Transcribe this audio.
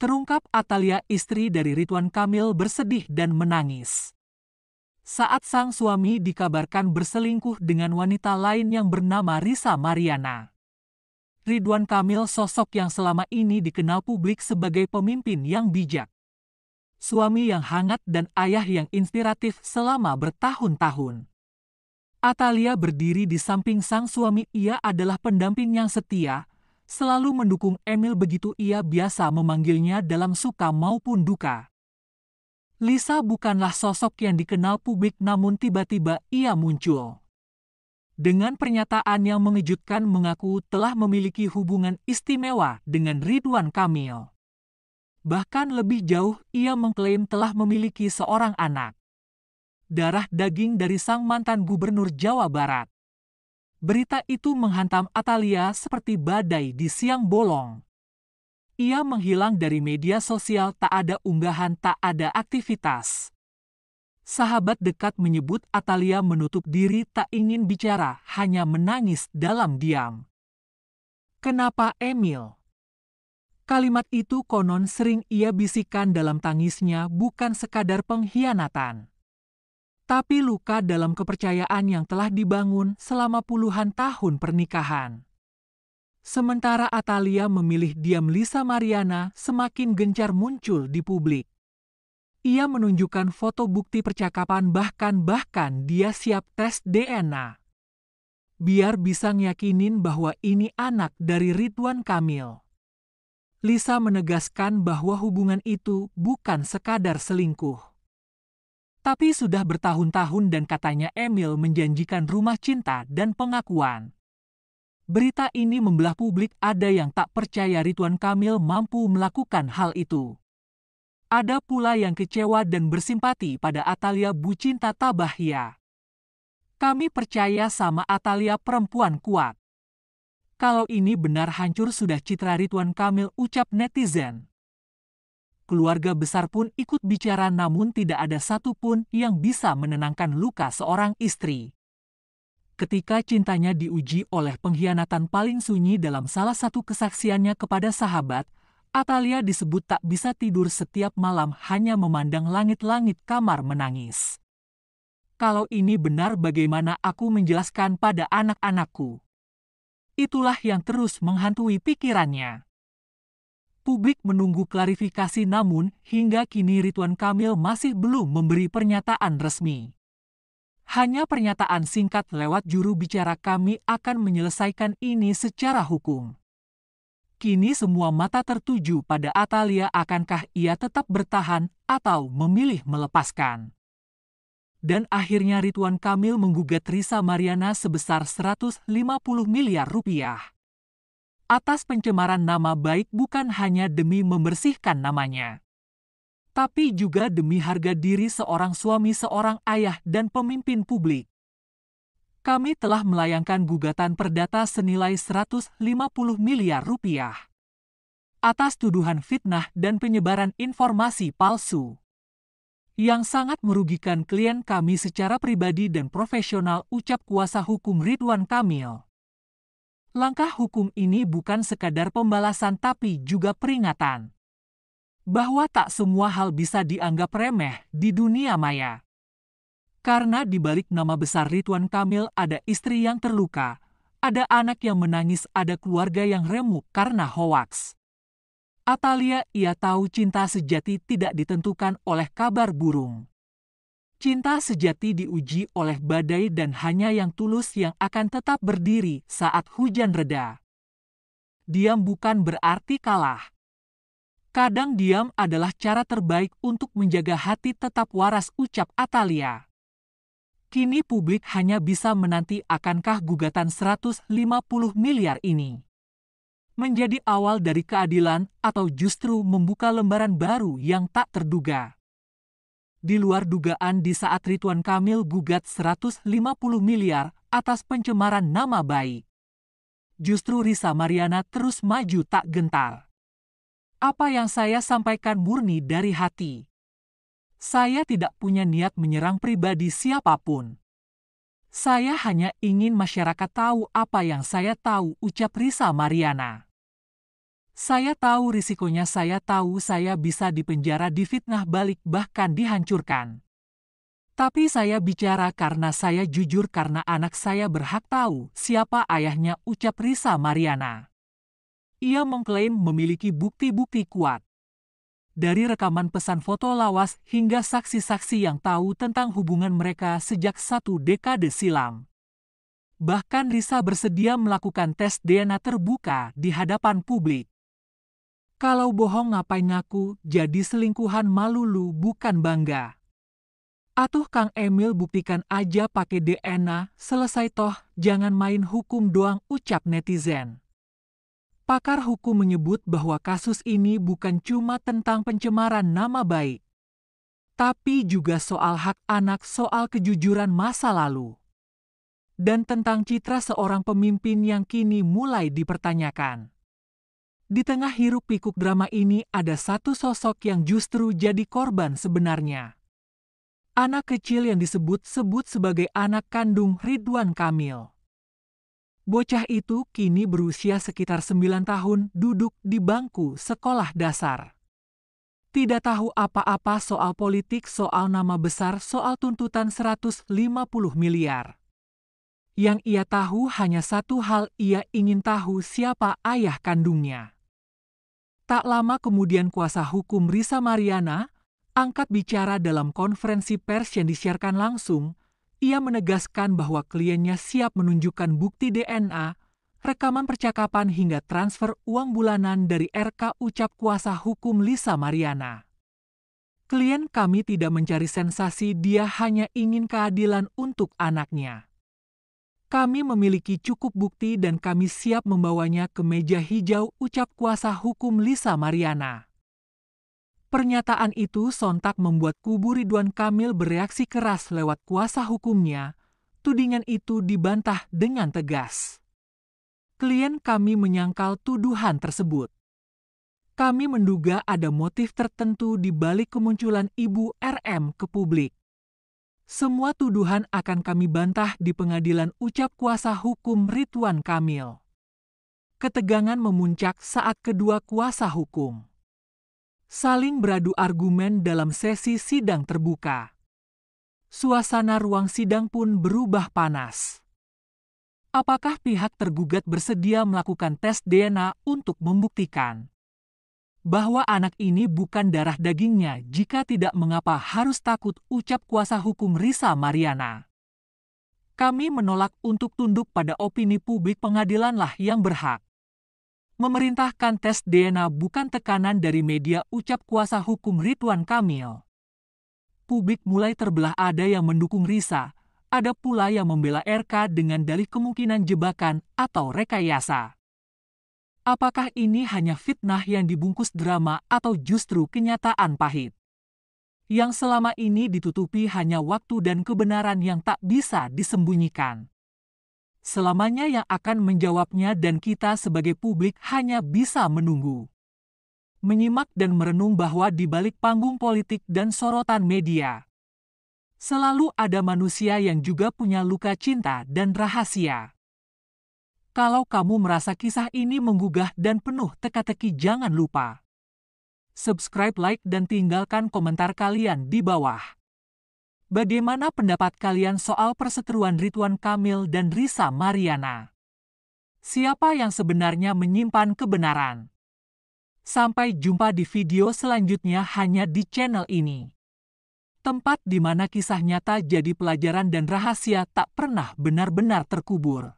Terungkap Atalia, istri dari Ridwan Kamil, bersedih dan menangis saat sang suami dikabarkan berselingkuh dengan wanita lain yang bernama Risa Mariana. Ridwan Kamil, sosok yang selama ini dikenal publik sebagai pemimpin yang bijak, suami yang hangat dan ayah yang inspiratif selama bertahun-tahun. Atalia berdiri di samping sang suami. Ia adalah pendamping yang setia, selalu mendukung Emil, begitu ia biasa memanggilnya dalam suka maupun duka. Lisa bukanlah sosok yang dikenal publik, namun tiba-tiba ia muncul dengan pernyataan yang mengejutkan, mengaku telah memiliki hubungan istimewa dengan Ridwan Kamil. Bahkan lebih jauh, ia mengklaim telah memiliki seorang anak darah daging dari sang mantan gubernur Jawa Barat. Berita itu menghantam Atalia seperti badai di siang bolong. Ia menghilang dari media sosial, tak ada unggahan, tak ada aktivitas. Sahabat dekat menyebut Atalia menutup diri, tak ingin bicara, hanya menangis dalam diam. Kenapa Emil? Kalimat itu konon sering ia bisikan dalam tangisnya, bukan sekadar pengkhianatan, tapi luka dalam kepercayaan yang telah dibangun selama puluhan tahun pernikahan. Sementara Atalia memilih diam, Lisa Mariana semakin gencar muncul di publik. Ia menunjukkan foto bukti percakapan, bahkan dia siap tes DNA biar bisa ngeyakinin bahwa ini anak dari Ridwan Kamil. Lisa menegaskan bahwa hubungan itu bukan sekadar selingkuh, tapi sudah bertahun-tahun, dan katanya Emil menjanjikan rumah cinta dan pengakuan. Berita ini membelah publik. Ada yang tak percaya Ridwan Kamil mampu melakukan hal itu. Ada pula yang kecewa dan bersimpati pada Atalia, Bu Cinta Tabahya. Kami percaya sama Atalia, perempuan kuat. Kalau ini benar, hancur sudah citra Ridwan Kamil, ucap netizen. Keluarga besar pun ikut bicara, namun tidak ada satupun yang bisa menenangkan luka seorang istri ketika cintanya diuji oleh pengkhianatan paling sunyi. Dalam salah satu kesaksiannya kepada sahabat, Atalia disebut tak bisa tidur setiap malam, hanya memandang langit-langit kamar menangis. Kalau ini benar, bagaimana aku menjelaskan pada anak-anakku? Itulah yang terus menghantui pikirannya. Publik menunggu klarifikasi, namun hingga kini Ridwan Kamil masih belum memberi pernyataan resmi. Hanya pernyataan singkat lewat juru bicara, "Kami akan menyelesaikan ini secara hukum." Kini semua mata tertuju pada Atalia. Akankah ia tetap bertahan atau memilih melepaskan? Dan akhirnya Ridwan Kamil menggugat Risa Mariana sebesar 150 miliar rupiah atas pencemaran nama baik, bukan hanya demi membersihkan namanya, tapi juga demi harga diri seorang suami, seorang ayah, dan pemimpin publik. Kami telah melayangkan gugatan perdata senilai 150 miliar rupiah atas tuduhan fitnah dan penyebaran informasi palsu yang sangat merugikan klien kami secara pribadi dan profesional, ucap kuasa hukum Ridwan Kamil. Langkah hukum ini bukan sekadar pembalasan, tapi juga peringatan bahwa tak semua hal bisa dianggap remeh di dunia maya. Karena di balik nama besar Ridwan Kamil ada istri yang terluka, ada anak yang menangis, ada keluarga yang remuk karena hoaks. Atalia, ia tahu cinta sejati tidak ditentukan oleh kabar burung. Cinta sejati diuji oleh badai, dan hanya yang tulus yang akan tetap berdiri saat hujan reda. Diam bukan berarti kalah. Kadang diam adalah cara terbaik untuk menjaga hati tetap waras, ucap Atalia. Kini publik hanya bisa menanti, akankah gugatan 150 miliar ini menjadi awal dari keadilan atau justru membuka lembaran baru yang tak terduga. Di luar dugaan, di saat Ridwan Kamil gugat 150 miliar atas pencemaran nama baik, justru Risa Mariana terus maju tak gentar. Apa yang saya sampaikan murni dari hati. Saya tidak punya niat menyerang pribadi siapapun. Saya hanya ingin masyarakat tahu apa yang saya tahu, ucap Risa Mariana. Saya tahu risikonya, saya tahu saya bisa dipenjara, difitnah balik, bahkan dihancurkan. Tapi saya bicara karena saya jujur, karena anak saya berhak tahu siapa ayahnya, ucap Risa Mariana. Ia mengklaim memiliki bukti-bukti kuat. Dari rekaman pesan foto lawas hingga saksi-saksi yang tahu tentang hubungan mereka sejak 1 dekade silam. Bahkan Risa bersedia melakukan tes DNA terbuka di hadapan publik. Kalau bohong ngapain ngaku, jadi selingkuhan malulu bukan bangga. Atuh Kang Emil, buktikan aja pakai DNA, selesai toh, jangan main hukum doang, ucap netizen. Pakar hukum menyebut bahwa kasus ini bukan cuma tentang pencemaran nama baik, tapi juga soal hak anak, soal kejujuran masa lalu, dan tentang citra seorang pemimpin yang kini mulai dipertanyakan. Di tengah hiruk-pikuk drama ini ada satu sosok yang justru jadi korban sebenarnya. Anak kecil yang disebut-sebut sebagai anak kandung Ridwan Kamil. Bocah itu kini berusia sekitar 9 tahun, duduk di bangku sekolah dasar. Tidak tahu apa-apa soal politik, soal nama besar, soal tuntutan 150 miliar. Yang ia tahu hanya satu hal, ia ingin tahu siapa ayah kandungnya. Tak lama kemudian kuasa hukum Risa Mariana angkat bicara dalam konferensi pers yang disiarkan langsung. Ia menegaskan bahwa kliennya siap menunjukkan bukti DNA, rekaman percakapan hingga transfer uang bulanan dari RK, ucap kuasa hukum Risa Mariana. Klien kami tidak mencari sensasi, dia hanya ingin keadilan untuk anaknya. Kami memiliki cukup bukti dan kami siap membawanya ke meja hijau, ucap kuasa hukum Risa Mariana. Pernyataan itu sontak membuat kubu Ridwan Kamil bereaksi keras lewat kuasa hukumnya. Tudingan itu dibantah dengan tegas. Klien kami menyangkal tuduhan tersebut. Kami menduga ada motif tertentu di balik kemunculan Ibu RM ke publik. Semua tuduhan akan kami bantah di pengadilan, ucap kuasa hukum Ridwan Kamil. Ketegangan memuncak saat kedua kuasa hukum saling beradu argumen dalam sesi sidang terbuka. Suasana ruang sidang pun berubah panas. Apakah pihak tergugat bersedia melakukan tes DNA untuk membuktikan bahwa anak ini bukan darah dagingnya? Jika tidak, mengapa harus takut, ucap kuasa hukum Risa Mariana. Kami menolak untuk tunduk pada opini publik, pengadilanlah yang berhak memerintahkan tes DNA, bukan tekanan dari media, ucap kuasa hukum Ridwan Kamil. Publik mulai terbelah, ada yang mendukung Risa, ada pula yang membela RK dengan dalih kemungkinan jebakan atau rekayasa. Apakah ini hanya fitnah yang dibungkus drama atau justru kenyataan pahit yang selama ini ditutupi hanya waktu dan kebenaran yang tak bisa disembunyikan? Selamanya yang akan menjawabnya, dan kita sebagai publik hanya bisa menunggu, menyimak dan merenung bahwa di balik panggung politik dan sorotan media selalu ada manusia yang juga punya luka cinta dan rahasia. Kalau kamu merasa kisah ini menggugah dan penuh teka-teki, jangan lupa subscribe, like, dan tinggalkan komentar kalian di bawah. Bagaimana pendapat kalian soal perseteruan Ridwan Kamil dan Risa Mariana? Siapa yang sebenarnya menyimpan kebenaran? Sampai jumpa di video selanjutnya hanya di channel ini. Tempat di mana kisah nyata jadi pelajaran dan rahasia tak pernah benar-benar terkubur.